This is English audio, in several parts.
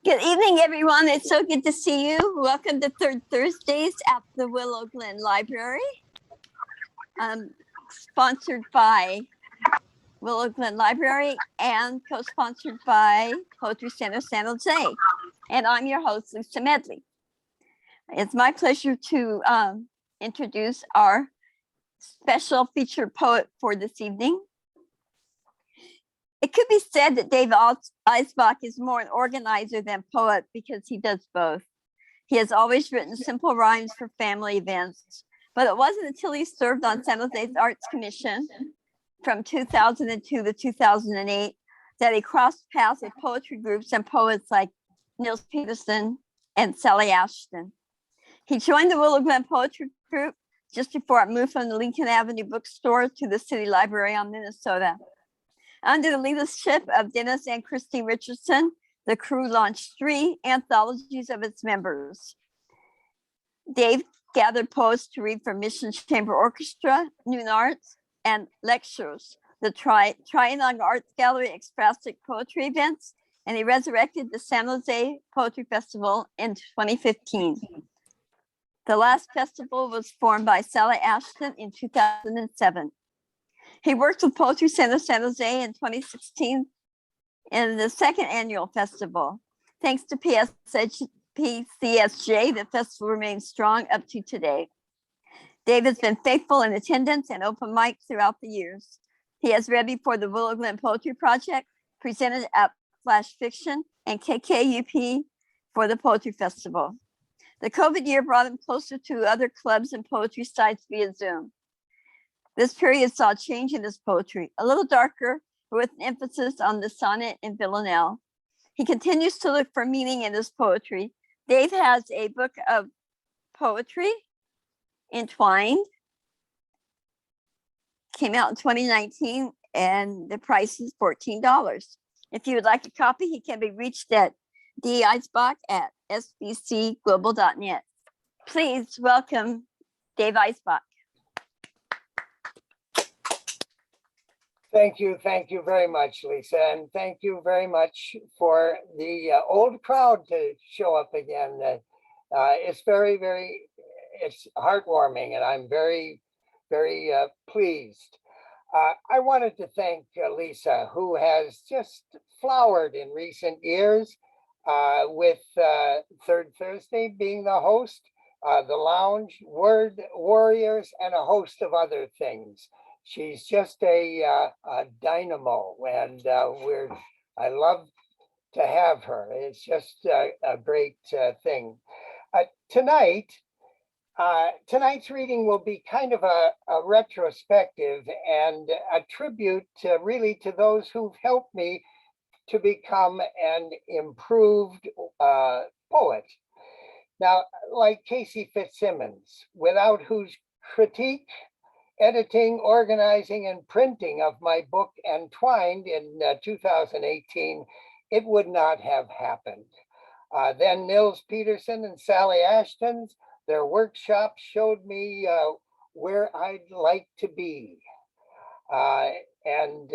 Good evening, everyone. It's so good to see you. Welcome to Third Thursdays at the Willow Glen Library, sponsored by Willow Glen Library and co-sponsored by Poetry Center San Jose. And I'm your host, Lisa Medley. It's my pleasure to introduce our special featured poet for this evening. It could be said that Dave Eisbach is more an organizer than poet because he does both. He has always written simple rhymes for family events, but it wasn't until he served on San Jose's Arts Commission from 2002 to 2008 that he crossed paths with poetry groups and poets like Nils Peterson and Sally Ashton. He joined the Willow Glen Poetry Group just before it moved from the Lincoln Avenue bookstore to the City Library on Minnesota. Under the leadership of Dennis and Christine Richardson, the crew launched 3 anthologies of its members. Dave gathered poets to read for Mission Chamber Orchestra, Noon Arts, and lectures, the Trianon Art Gallery ekphrastic poetry events, and he resurrected the San Jose Poetry Festival in 2015. The last festival was formed by Sally Ashton in 2007. He worked with Poetry Center San Jose in 2016 in the second annual festival. Thanks to PCSJ, the festival remains strong up to today. Dave has been faithful in attendance and open mic throughout the years. He has read before the Willow Glen Poetry Project, presented at Flash Fiction and KKUP for the Poetry Festival. The COVID year brought him closer to other clubs and poetry sites via Zoom. This period saw a change in his poetry, a little darker, with an emphasis on the sonnet and villanelle. He continues to look for meaning in his poetry. Dave has a book of poetry, Entwined, came out in 2019, and the price is $14. If you would like a copy, he can be reached at deisbach@sbcglobal.net. Please welcome Dave Eisbach. Thank you very much, Lisa, and thank you very much for the old crowd to show up again. It's it's heartwarming, and I'm very pleased. I wanted to thank Lisa, who has just flowered in recent years with Third Thursday being the host, the Lounge, Word Warriors, and a host of other things. She's just a dynamo, and I love to have her. It's just a great thing. Tonight's reading will be kind of a retrospective and a tribute really to those who've helped me to become an improved poet. Now, like Casey Fitzsimmons, without whose critique, editing, organizing, and printing of my book Entwined in 2018, it would not have happened. Then Nils Peterson and Sally Ashton's, their workshops showed me where I'd like to be. And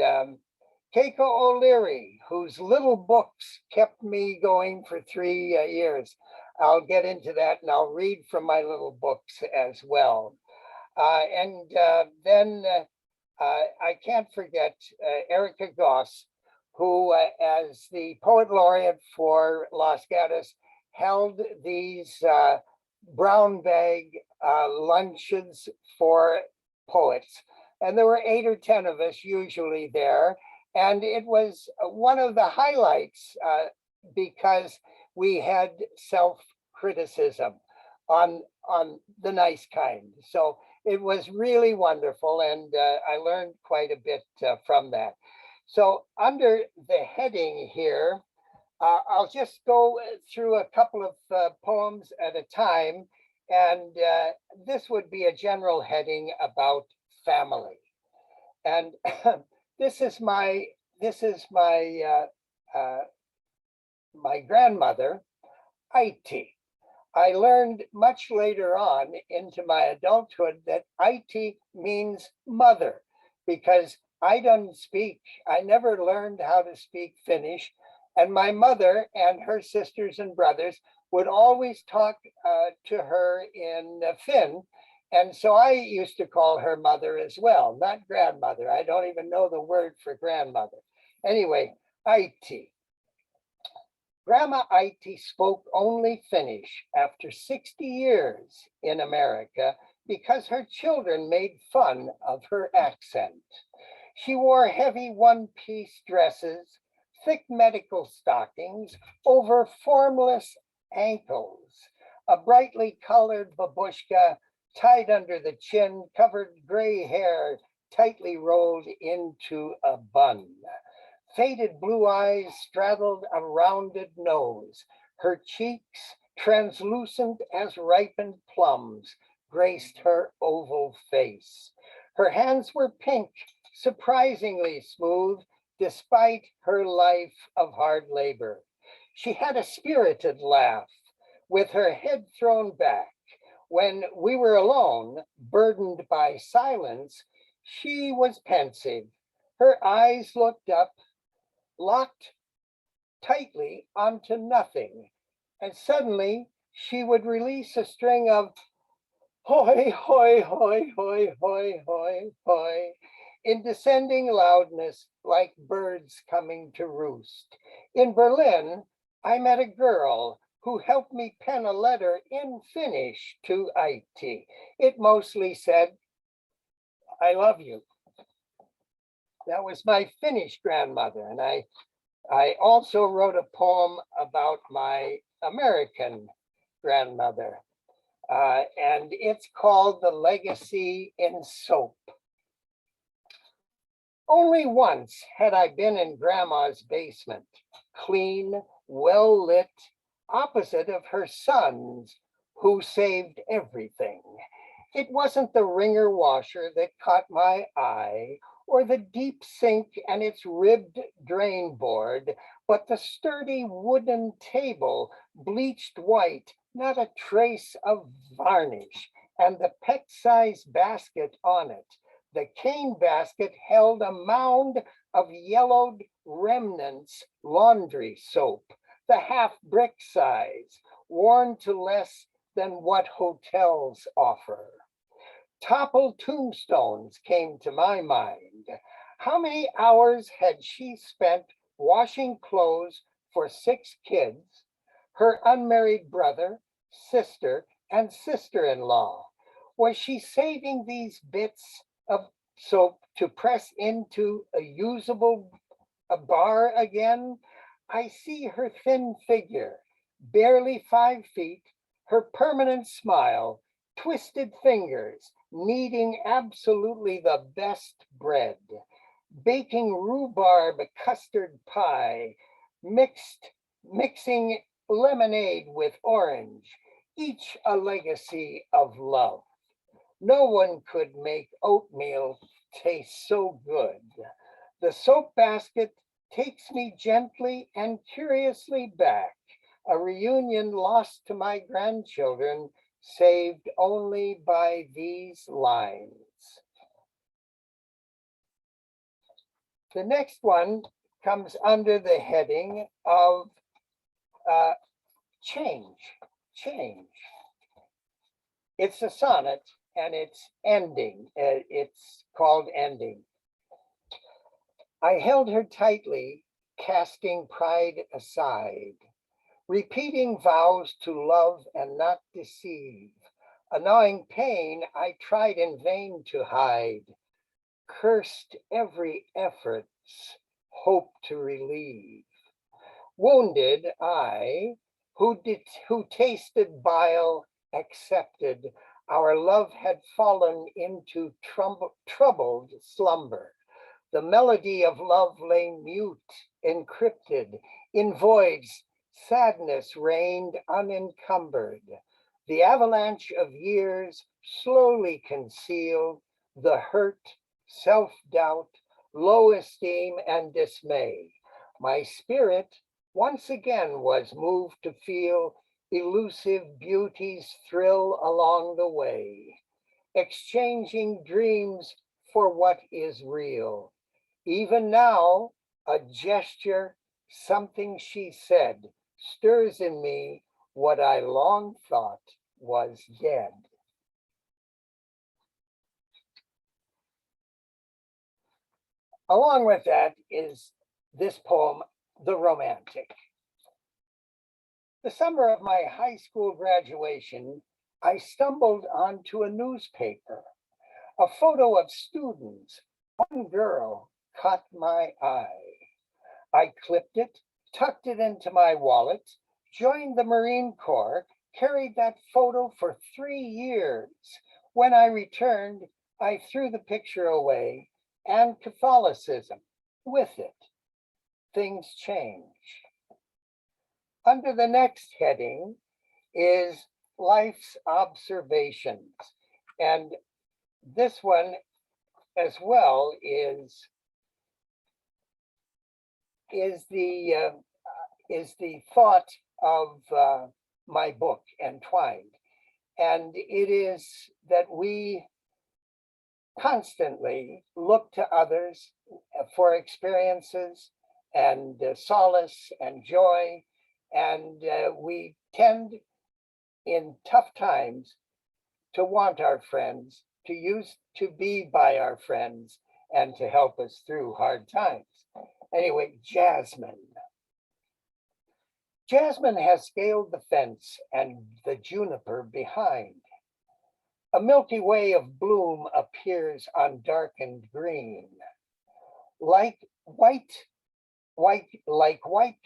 Keiko O'Leary, whose little books kept me going for 3 years. I'll get into that, and I'll read from my little books as well. Then I can't forget Erica Goss, who, as the poet laureate for Los Gatos, held these brown bag luncheons for poets. And there were 8 or 10 of us usually there. And it was one of the highlights because we had self-criticism on the nice kind. So it was really wonderful, and I learned quite a bit from that. So under the heading here, I'll just go through a couple of poems at a time, and this would be a general heading about family. And this is my grandmother, Iti. I learned much later on into my adulthood that Iti means mother, because I never learned how to speak Finnish, And my mother and her sisters and brothers would always talk to her in Finn. And so I used to call her mother as well, not grandmother. I don't even know the word for grandmother. Anyway, Aiti. Grandma Aiti spoke only Finnish after 60 years in America because her children made fun of her accent. She wore heavy one-piece dresses, thick medical stockings over formless ankles. A brightly colored babushka tied under the chin covered gray hair tightly rolled into a bun. Faded blue eyes straddled a rounded nose. Her cheeks, translucent as ripened plums, graced her oval face. Her hands were pink, surprisingly smooth, despite her life of hard labor. She had a spirited laugh, with her head thrown back. When we were alone, burdened by silence, she was pensive. Her eyes looked up, locked tightly onto nothing, and suddenly she would release a string of hoi, hoi, hoi, hoi, hoi, hoi, hoi, in descending loudness like birds coming to roost. In Berlin, I met a girl who helped me pen a letter in Finnish to Aiti. It mostly said, I love you. That was my Finnish grandmother. And I also wrote a poem about my American grandmother. And it's called The Legacy in Soap. Only once had I been in Grandma's basement, clean, well lit, opposite of her sons, who saved everything. It wasn't the wringer washer that caught my eye, or the deep sink and its ribbed drain board, but the sturdy wooden table, bleached white, not a trace of varnish, and the peck-sized basket on it. The cane basket held a mound of yellowed remnants laundry soap, the half brick size, worn to less than what hotels offer. Toppled tombstones came to my mind. How many hours had she spent washing clothes for 6 kids, her unmarried brother, sister, and sister-in-law? Was she saving these bits of soap to press into a usable bar again? I see her thin figure, barely 5 feet, her permanent smile, twisted fingers, kneading absolutely the best bread, baking rhubarb custard pie, mixing lemonade with orange, each a legacy of love. No one could make oatmeal taste so good. The soap basket takes me gently and curiously back, a reunion lost to my grandchildren, saved only by these lines. The next one comes under the heading of change. It's a sonnet and it's ending. It's called Ending. I held her tightly, casting pride aside, repeating vows to love and not deceive. A gnawing pain I tried in vain to hide, cursed every effort's hope to relieve. Wounded I, who tasted bile, accepted our love had fallen into troubled slumber. The melody of love lay mute, encrypted, in voids. Sadness reigned unencumbered. The avalanche of years slowly concealed the hurt, self-doubt, low esteem, and dismay. My spirit once again was moved to feel elusive beauty's thrill along the way, exchanging dreams for what is real. Even now, a gesture Something she said stirs in me what I long thought was dead. Along with that is this poem, The Romantic. The summer of my high school graduation, I stumbled onto a newspaper. A photo of students. One girl caught my eye. I clipped it, tucked it into my wallet, joined the Marine Corps, carried that photo for 3 years. When I returned, I threw the picture away, and Catholicism with it. Things change. Under the next heading is Life's Observations. And this one as well is the thought of my book, Entwined. And it is that we constantly look to others for experiences and solace and joy. And we tend in tough times to want our friends, to be by our friends, and to help us through hard times. Anyway, Jasmine. Jasmine has scaled the fence and the juniper behind. A Milky Way of bloom appears on darkened green. Like white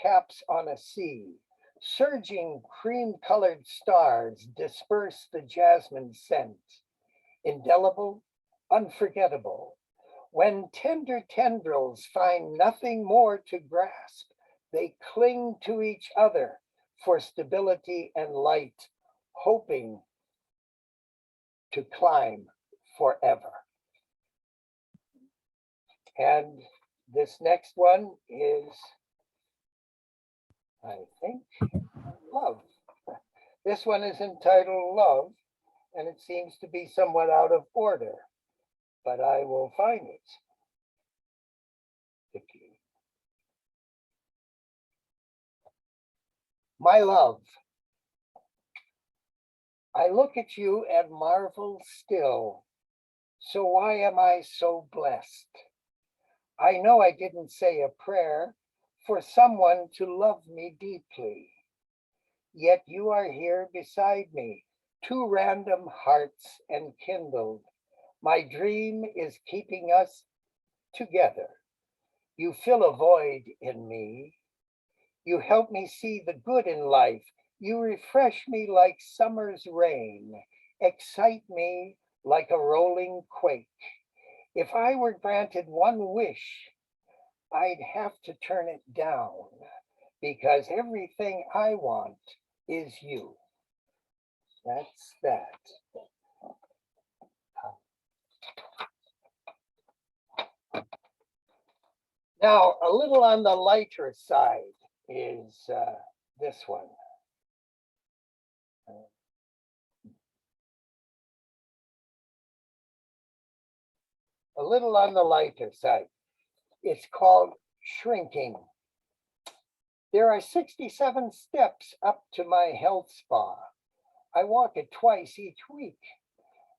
caps on a sea, surging cream-colored stars disperse the jasmine scent. Indelible, unforgettable. When tender tendrils find nothing more to grasp, they cling to each other for stability and light, hoping to climb forever. And this next one is, I think, Love. This one is entitled Love, and it seems to be somewhat out of order, but I will find it. My love, I look at you and marvel still. So why am I so blessed? I know I didn't say a prayer for someone to love me deeply. Yet you are here beside me, two random hearts enkindled. My dream is keeping us together. You fill a void in me. You help me see the good in life. You refresh me like summer's rain, excite me like a rolling quake. If I were granted one wish, I'd have to turn it down because everything I want is you. That's that. Now, a little on the lighter side is this one. A little on the lighter side. It's called Shrinking. There are 67 steps up to my health spa. I walk it twice each week.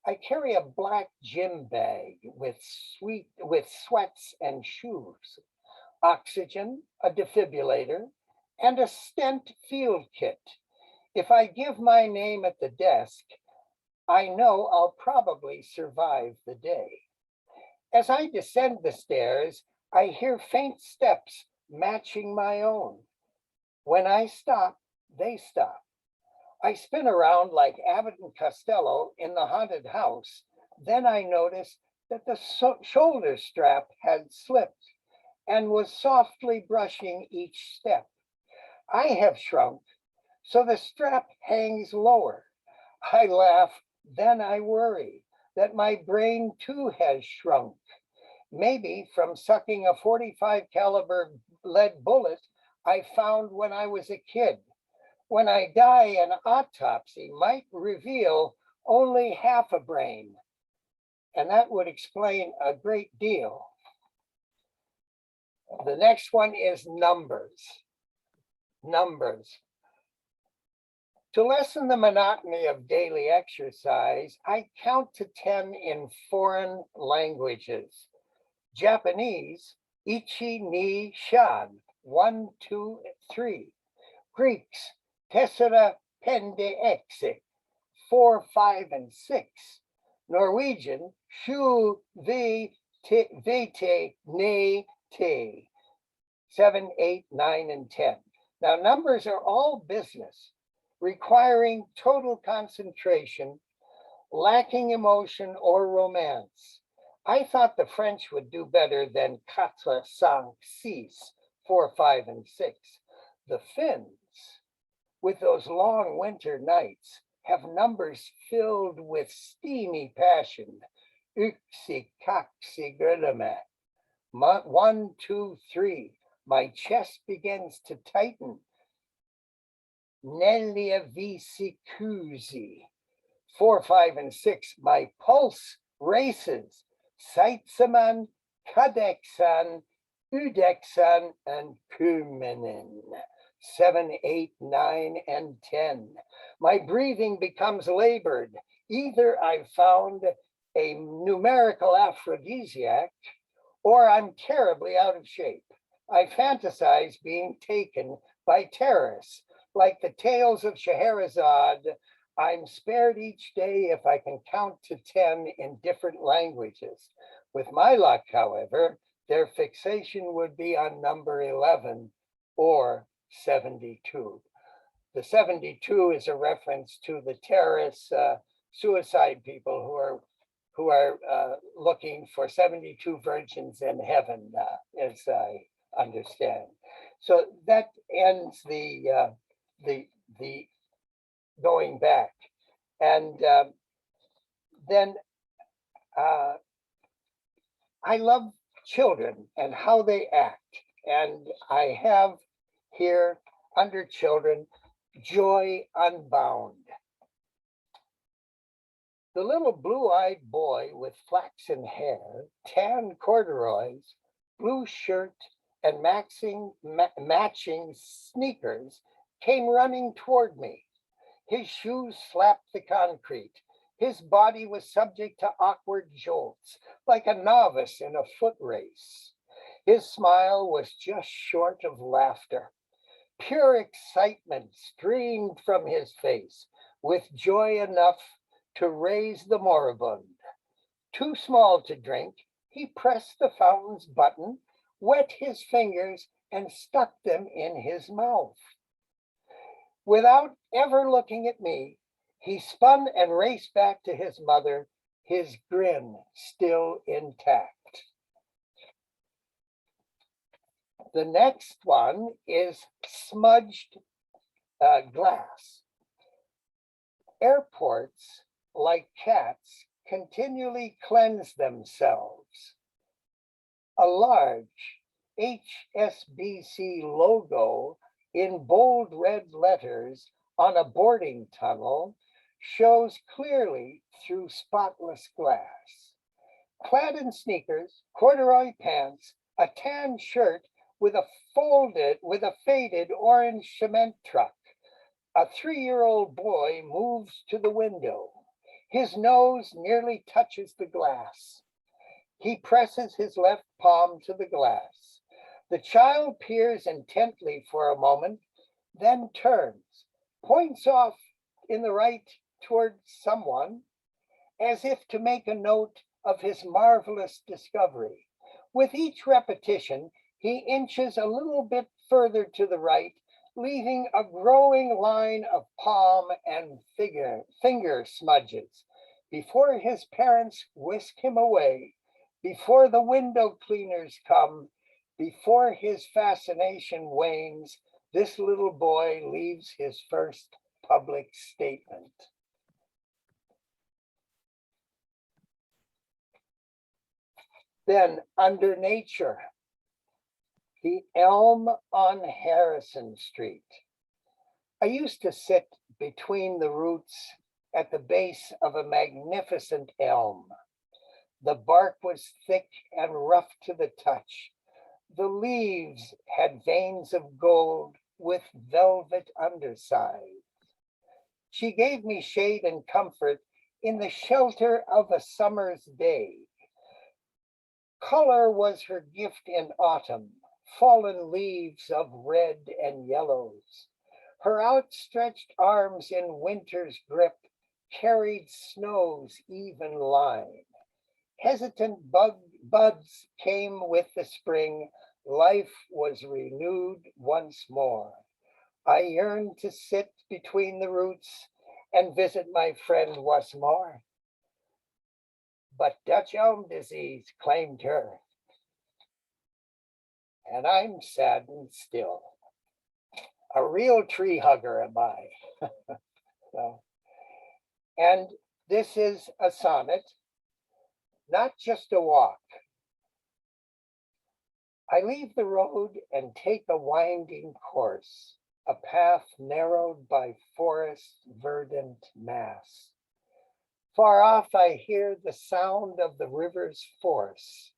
I carry a black gym bag with sweats and shoes, oxygen, a defibrillator, and a stent field kit. If I give my name at the desk, I know I'll probably survive the day. As I descend the stairs, I hear faint steps matching my own. When I stop, they stop. I spin around like Abbott and Costello in the haunted house. Then I notice that the shoulder strap had slipped and was softly brushing each step. I have shrunk, so the strap hangs lower. I laugh, then I worry that my brain too has shrunk. Maybe from sucking a 45 caliber lead bullet I found when I was a kid. When I die, an autopsy might reveal only half a brain, and that would explain a great deal. The next one is numbers. Numbers. To lessen the monotony of daily exercise, I count to 10 in foreign languages. Japanese, ichi, ni, shan, 1, 2, 3. Greeks, tessera, pende, exe, 4, 5, and 6. Norwegian, sju, vi, vete, ne, te, 7, 8, 9, and 10. Now, numbers are all business, requiring total concentration, lacking emotion or romance. I thought the French would do better than 4, 5, 6, 4, 5, and 6. The Finns, with those long winter nights, have numbers filled with steamy passion. Yksi, kaksi, grillame. 1, 2, 3. My chest begins to tighten. Nelia visi kuzi. 4, 5, and 6. My pulse races. Seitseman, kadexan, udexan, and kumenen. 7, 8, 9, and 10. My breathing becomes labored. Either I've found a numerical aphrodisiac or I'm terribly out of shape. I fantasize being taken by terrorists. Like the tales of Scheherazade, I'm spared each day if I can count to 10 in different languages. With my luck, however, their fixation would be on number 11 or 72. The 72 is a reference to the terrorist suicide people who are looking for 72 virgins in heaven, as I understand. So that ends the going back, and then I love children and how they act, and I have here under children, Joy Unbound. The little blue-eyed boy with flaxen hair, tan corduroys, blue shirt, and matching sneakers came running toward me. His shoes slapped the concrete. His body was subject to awkward jolts, like a novice in a foot race. His smile was just short of laughter. Pure excitement streamed from his face, with joy enough to raise the moribund. Too small to drink, he pressed the fountain's button, wet his fingers, and stuck them in his mouth. Without ever looking at me, he spun and raced back to his mother, his grin still intact. The next one is Smudged Glass. Airports, like cats, continually cleanse themselves. A large HSBC logo in bold red letters on a boarding tunnel shows clearly through spotless glass. Clad in sneakers, corduroy pants, a tan shirt with a faded orange cement truck, a 3-year-old boy moves to the window. His nose nearly touches the glass. He presses his left palm to the glass. The child peers intently for a moment, then turns, points off in the right toward someone, as if to make a note of his marvelous discovery. With each repetition, he inches a little bit further to the right, leaving a growing line of palm and finger smudges. Before his parents whisk him away, before the window cleaners come, before his fascination wanes, this little boy leaves his first public statement. Then, under nature, the elm on Harrison Street. I used to sit between the roots at the base of a magnificent elm. The bark was thick and rough to the touch. The leaves had veins of gold with velvet undersides. She gave me shade and comfort in the shelter of a summer's day. Color was her gift in autumn, fallen leaves of red and yellows. Her outstretched arms in winter's grip carried snow's even line. Hesitant buds came with the spring. Life was renewed once more. I yearned to sit between the roots and visit my friend once more. But Dutch elm disease claimed her, and I'm saddened still. A real tree hugger am I. So, and this is a sonnet, not just a walk. I leave the road and take a winding course, a path narrowed by forest verdant mass. Far off I hear the sound of the river's force.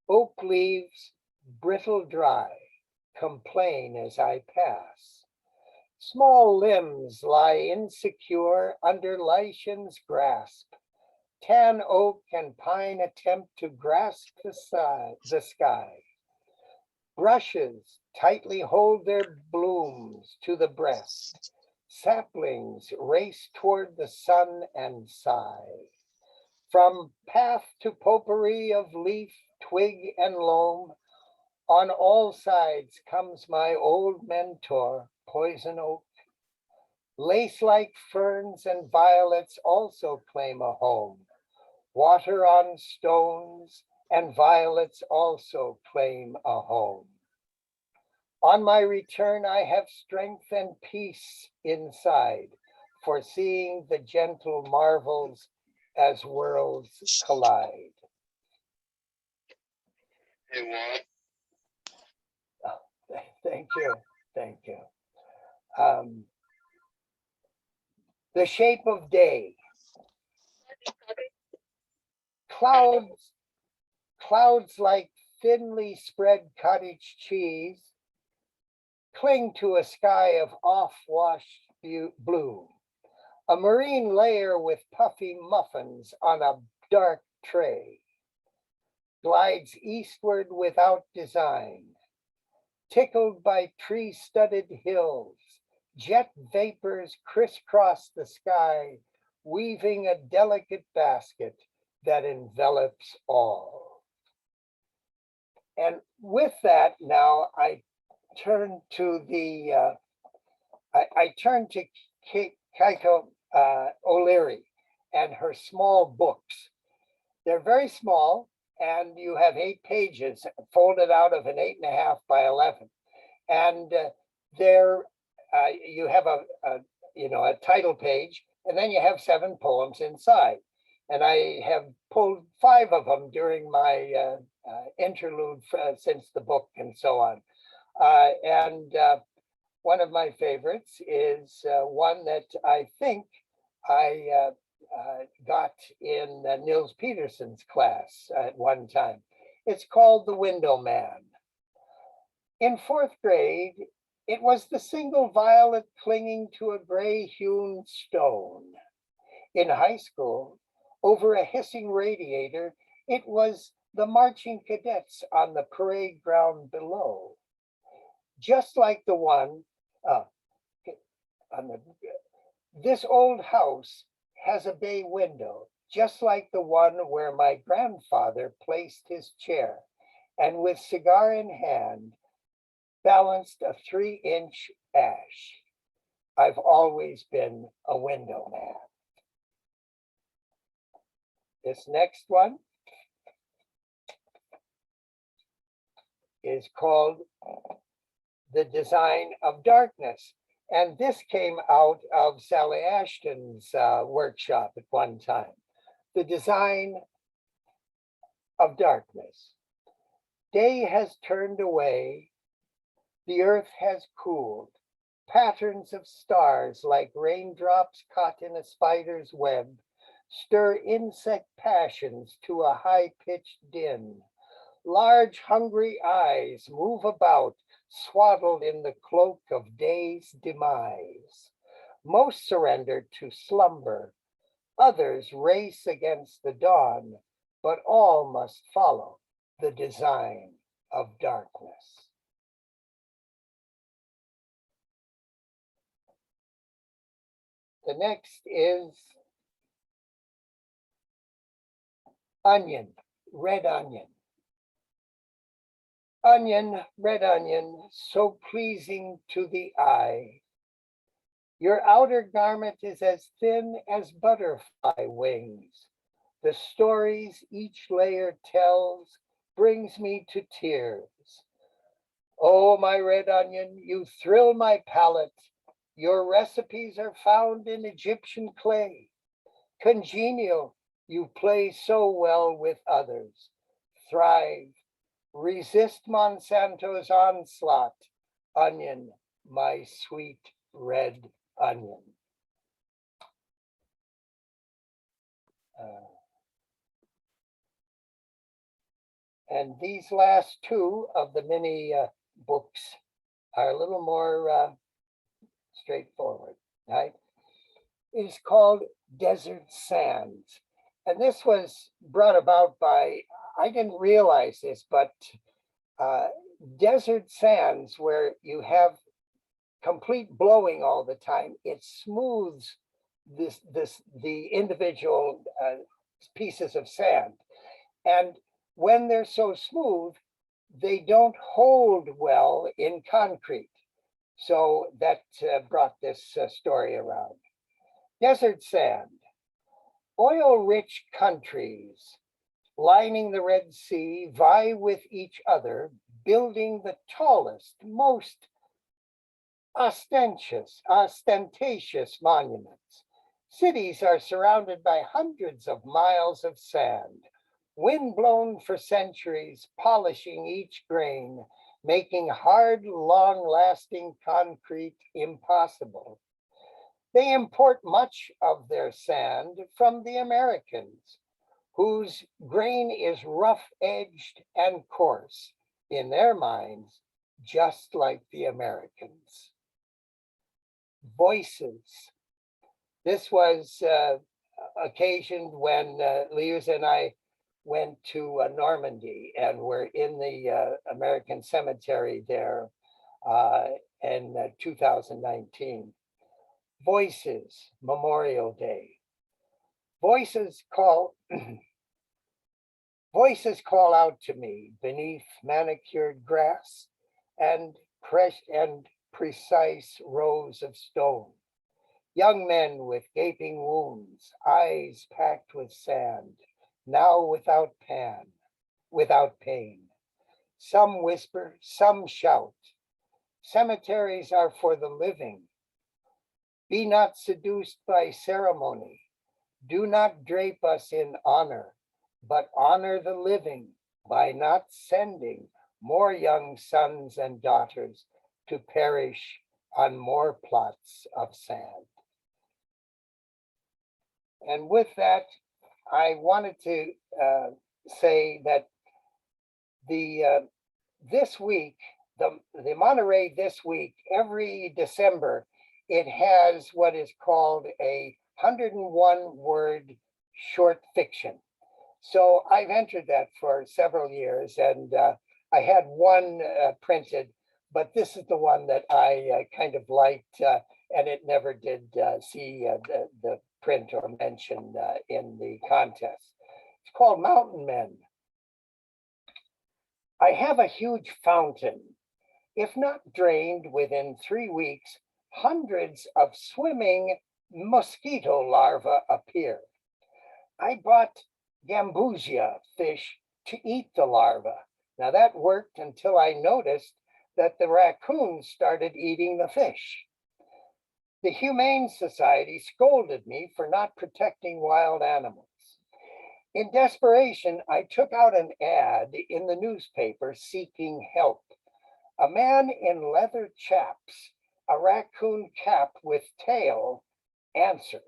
Oak leaves, brittle dry, complain as I pass. Small limbs lie insecure under lichen's grasp. Tan oak and pine attempt to grasp the sky. Brushes tightly hold their blooms to the breast. Saplings race toward the sun and sigh. From path to potpourri of leaf, twig, and loam, on all sides comes my old mentor, poison oak. Lace-like ferns and violets also claim a home. Water on stones and violets also claim a home. On my return, I have strength and peace inside, foreseeing the gentle marvels as worlds collide. Hey, Juan. Oh, thank you, thank you. The shape of day. Clouds like thinly spread cottage cheese cling to a sky of off-washed blue. A marine layer with puffy muffins on a dark tray glides eastward without design. Tickled by tree-studded hills, jet vapors crisscross the sky, weaving a delicate basket that envelops all. And with that, now I turn to Kaiko O'Leary and her small books. They're very small, and you have 8 pages folded out of an 8.5 by 11. And you have a title page, and then you have 7 poems inside. And I have pulled 5 of them during my interlude since the book and so on. One of my favorites is one that I think I got in Nils Peterson's class at one time. It's called The Window Man. In 4th grade, it was the single violet clinging to a gray-hewn stone. In high school, over a hissing radiator, it was the marching cadets on the parade ground below. Just like the one, this old house has a bay window, just like the one where my grandfather placed his chair, and with cigar in hand, balanced a 3-inch ash. I've always been a window man. This next one is called The Design of Darkness. And this came out of Sally Ashton's workshop at one time. The Design of Darkness. Day has turned away. The earth has cooled. Patterns of stars like raindrops caught in a spider's web stir insect passions to a high-pitched din. Large hungry eyes move about, swaddled in the cloak of day's demise. Most surrender to slumber, others race against the dawn, but all must follow the design of darkness. The next is onion, red onion. Onion, red onion, so pleasing to the eye. Your outer garment is as thin as butterfly wings. The stories each layer tells brings me to tears. Oh, my red onion, you thrill my palate. Your recipes are found in Egyptian clay. Congenial, you play so well with others. Thrive, resist Monsanto's onslaught. Onion, my sweet red onion. And these last two of the mini books are a little more straightforward, right? It is called Desert Sands. And this was brought about by, I didn't realize this, but desert sands where you have complete blowing all the time, it smooths the individual pieces of sand. And when they're so smooth, they don't hold well in concrete. So that brought this story around. Desert sand, oil-rich countries lining the Red Sea vie with each other, building the tallest, most ostentatious monuments. Cities are surrounded by hundreds of miles of sand, wind-blown for centuries, polishing each grain, making hard, long-lasting concrete impossible. They import much of their sand from the Americans, whose grain is rough-edged and coarse, in their minds, just like the Americans. Voices. This was occasioned when Liuz and I went to Normandy and were in the American cemetery there in 2019. Voices, Memorial Day. Voices call out to me beneath manicured grass and precise rows of stone. Young men with gaping wounds, eyes packed with sand, now without pain. Some whisper, some shout. Cemeteries are for the living. Be not seduced by ceremony. Do not drape us in honor, but honor the living by not sending more young sons and daughters to perish on more plots of sand. And with that, I wanted to say that this week, the Monterey this week, every December, it has what is called a 101-word short fiction. So I've entered that for several years, and I had one printed, but this is the one that I kind of liked, and it never did see the print or mention in the contest. It's called Mountain Men. I have a huge fountain. If not drained within 3 weeks, hundreds of swimming mosquito larvae appear. I bought gambusia fish to eat the larvae. Now that worked until I noticed that the raccoons started eating the fish. The Humane Society scolded me for not protecting wild animals. In desperation, I took out an ad in the newspaper seeking help. A man in leather chaps, a raccoon cap with tail, answered.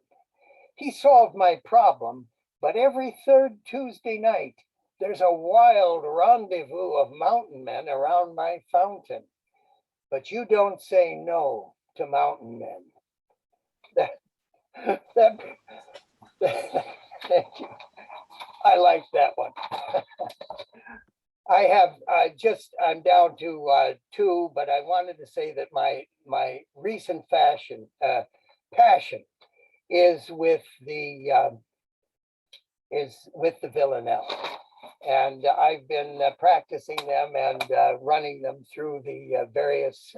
He solved my problem, but every third Tuesday night, there's a wild rendezvous of mountain men around my fountain, but you don't say no to mountain men. That, thank you. I like that one. I have I'm down to 2, but I wanted to say that my recent passion is with the Villanelle, and I've been practicing them and running them through the various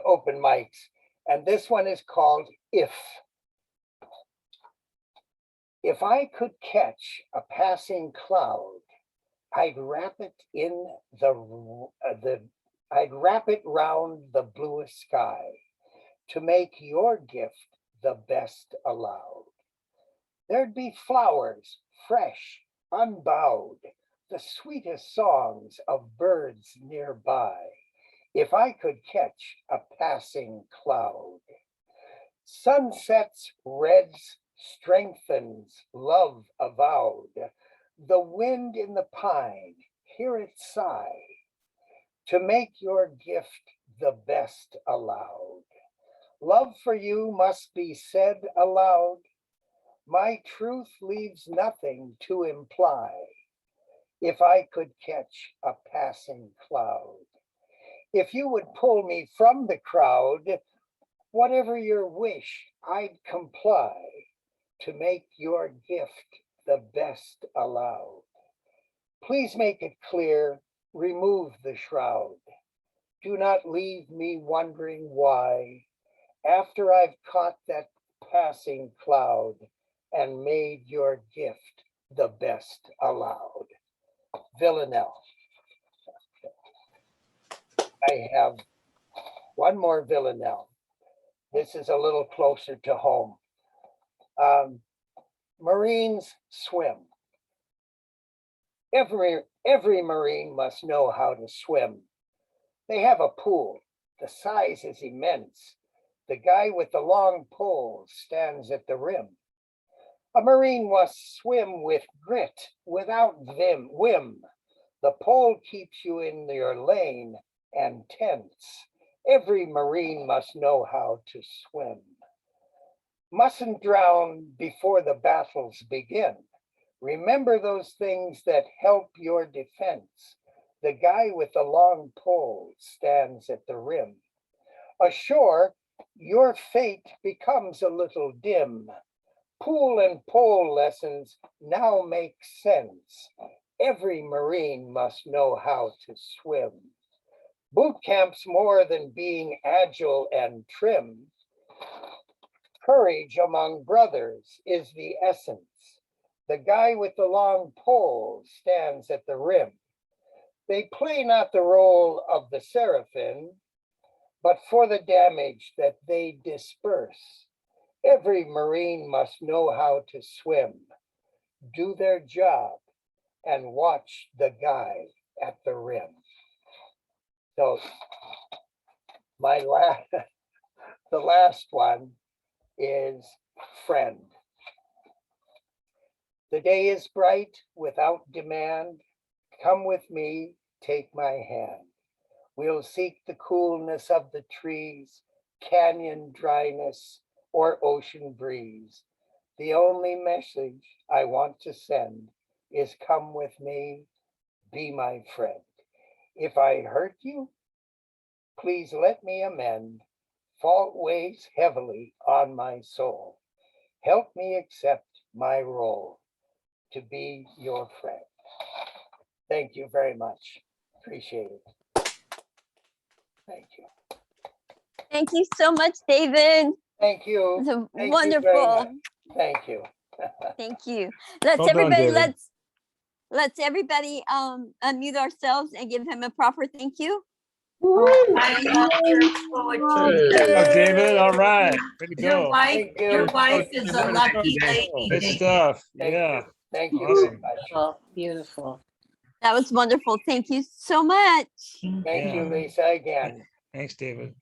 open mics. And this one is called If. If I could catch a passing cloud, I'd wrap it I'd wrap it round the bluest sky to make your gift the best allowed. There'd be flowers, fresh, unbowed, the sweetest songs of birds nearby, if I could catch a passing cloud. Sunsets reds strengthens love avowed. The wind in the pine, hear it sigh, to make your gift the best allowed. Love for you must be said aloud. My truth leaves nothing to imply. If I could catch a passing cloud, if you would pull me from the crowd, whatever your wish, I'd comply to make your gift the best allowed. Please make it clear, remove the shroud. Do not leave me wondering why, after I've caught that passing cloud and made your gift the best allowed. Villanelle. I have one more Villanelle. This is a little closer to home. Marines swim. Every Marine must know how to swim. They have a pool. The size is immense. The guy with the long pole stands at the rim. A Marine must swim with grit, without whim. The pole keeps you in your lane and tense. Every Marine must know how to swim. Mustn't drown before the battles begin. Remember those things that help your defense. The guy with the long pole stands at the rim. Ashore, your fate becomes a little dim. Pool and pole lessons now make sense. Every Marine must know how to swim. Boot camp's more than being agile and trim. Courage among brothers is the essence. The guy with the long pole stands at the rim. They play not the role of the seraphim, but for the damage that they disperse. Every Marine must know how to swim, do their job, and watch the guy at the rim. So the last one is friend. The day is bright without demand. Come with me, take my hand. We'll seek the coolness of the trees, canyon dryness, or ocean breeze. The only message I want to send is come with me, be my friend. If I hurt you, please let me amend. Fault weighs heavily on my soul. Help me accept my role to be your friend. Thank you very much. Appreciate it. Thank you. Thank you so much, David. Thank you. It's a Thank wonderful. You very much. Thank you. Thank you. Let's Well done, everybody David. let's everybody unmute ourselves and give him a proper thank you. I love your poetry. Oh, David, all right. Way to Your go. wife, Thank you. your wife is a lucky lady. Good stuff. Thank Yeah. you. Thank you very Awesome. much. Beautiful, beautiful. That was wonderful. Thank you so much. Thank Yeah. you, Lisa, again. Thanks, David.